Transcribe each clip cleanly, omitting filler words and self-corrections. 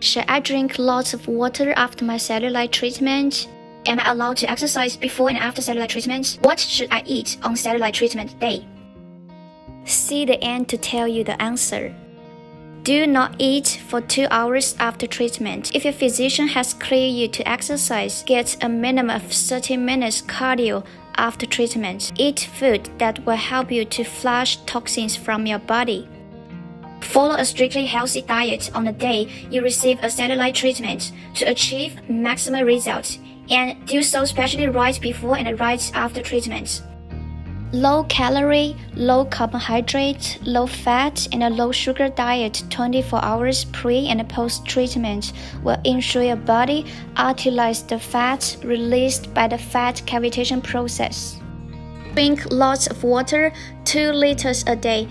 Should I drink lots of water after my cellulite treatment? Am I allowed to exercise before and after cellulite treatment? What should I eat on cellulite treatment day? See the end to tell you the answer. Do not eat for 2 hours after treatment. If your physician has cleared you to exercise, get a minimum of 30 minutes cardio after treatment. Eat food that will help you to flush toxins from your body. Follow a strictly healthy diet on the day you receive a cellulite treatment to achieve maximum results, and do so especially right before and right after treatment. Low-calorie, low-carbohydrate, low-fat, and a low-sugar diet 24 hours pre- and post-treatment will ensure your body utilizes the fat released by the fat cavitation process. Drink lots of water, 2 liters a day.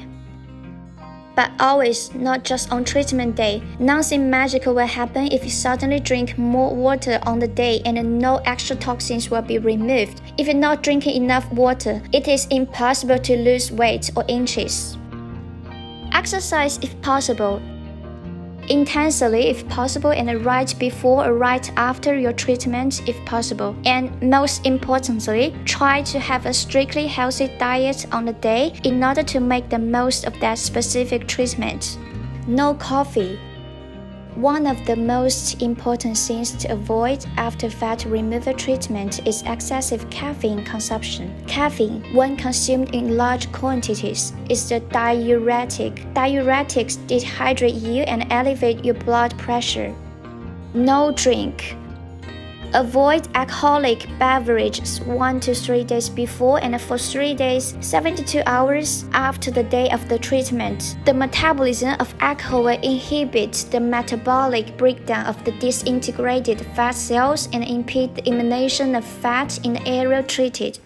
But always, not just on treatment day. Nothing magical will happen if you suddenly drink more water on the day and no extra toxins will be removed. If you're not drinking enough water, it is impossible to lose weight or inches. Exercise if possible. Intensely if possible, and right before or right after your treatment if possible. And most importantly, try to have a strictly healthy diet on the day in order to make the most of that specific treatment. No coffee. One of the most important things to avoid after fat removal treatment is excessive caffeine consumption. Caffeine, when consumed in large quantities, is a diuretic. Diuretics dehydrate you and elevate your blood pressure. No drink. Avoid alcoholic beverages 1 to 3 days before and for 3 days, 72 hours after the day of the treatment. The metabolism of alcohol will inhibit the metabolic breakdown of the disintegrated fat cells and impede the elimination of fat in the area treated.